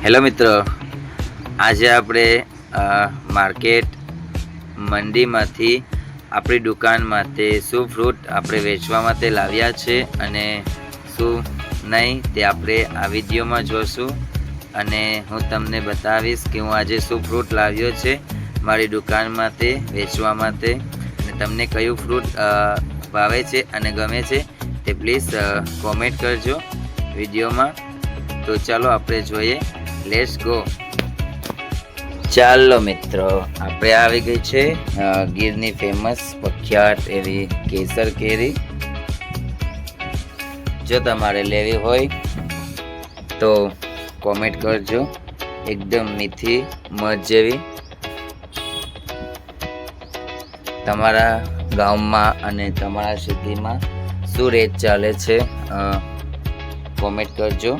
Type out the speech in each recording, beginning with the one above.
Hello મિત્રો, આજે આપણે માર્કેટ મંડીમાંથી આપણી દુકાનમાં તે શું ફ્રૂટ આપણે વેચવા માટે લાવ્યા છે અને શું નહીં તે આપણે આ વિડીયોમાં જોશું. અને હું તમને બતાવીશ કે હું આજે શું ફ્રૂટ લાવ્યો છે મારી દુકાનમાં તે વેચવા માટે, અને તમને કયું ફ્રૂટ ભાવે છે અને ગમે છે તે પ્લીઝ કોમેન્ટ કરજો વિડીયોમાં. તો ચાલો આપણે જોઈએ. Let's go. ચાલો મિત્રો, આપણે આવી ગઈ છે ગીરની ફેમસ પ્રખ્યાત એવી કેસર કેરી. જો તમારે લેવી હોય તો કોમેન્ટ કરજો. એકદમ મીઠી મધ જેવી. તમારા ગામમાં અને તમારા સિટીમાં શું રેટ ચાલે છે કોમેન્ટ કરજો.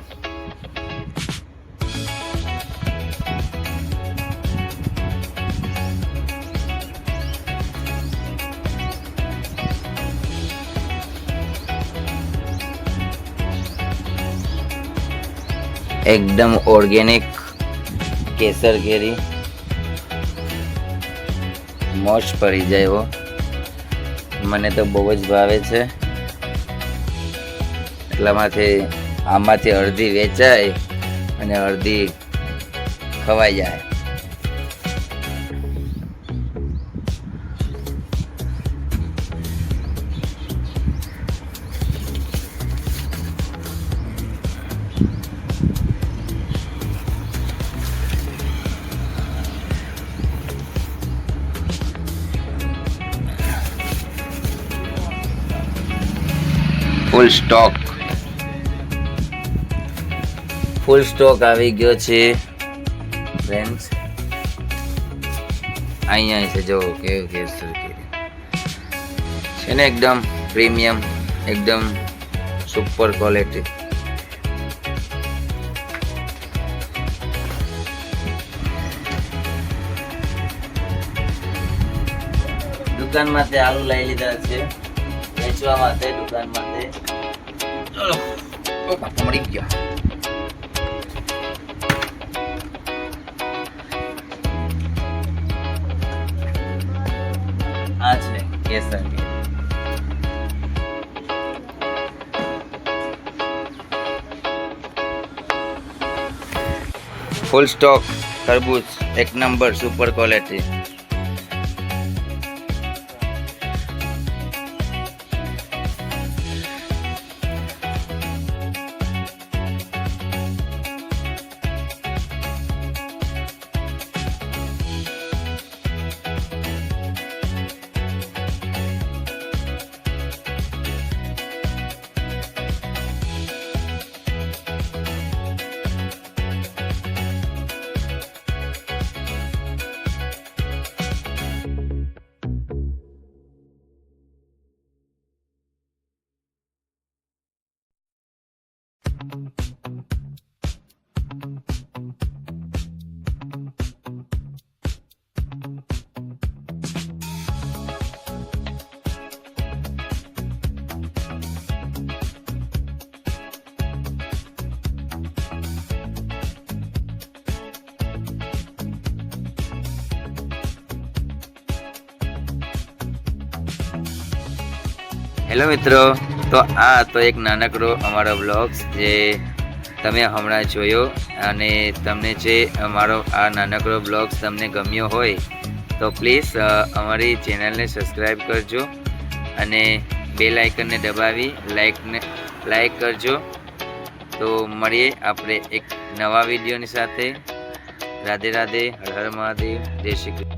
એકદમ ઓર્ગેનિક કેસર કેરી, મોજ પડી જાય એવો. મને તો બહુ જ ભાવે છે, એટલામાંથી આમાંથી અડધી વેચાય અને અડધી ખવાઈ જાય. ફૂલ સ્ટોક આવી ગયો છે ફ્રેન્ડ્સ. અહીંયા છે, જો કેવું કેસર કેરી છે ને, એકદમ પ્રીમિયમ, એકદમ સુપર ક્વોલિટી. દુકાન માટે આલુ લઈ લીધા છે વેચવા માટે, દુકાન માટે. ચલો, પાપા મળી ગયા. આ છે કેસર કેરી. ફૂલ સ્ટોક તરબૂચ, એક નંબર સુપર ક્વોલિટી. હેલો મિત્રો, તો આ તો એક નાનકડો અમારો બ્લોગ્સ જે તમે હમણાં જોયો, અને તમને જે અમારો આ નાનકડો બ્લોગ્સ તમને ગમ્યો હોય તો પ્લીઝ અમારી ચેનલને સબસ્ક્રાઈબ કરજો અને બેલ આઇકનને દબાવી લાઈક કરજો. તો મળીએ આપણે એક નવા વિડીયોની સાથે. રાધે રાધે, હર હર મહાદેવ, જય શ્રી કૃષ્ણ.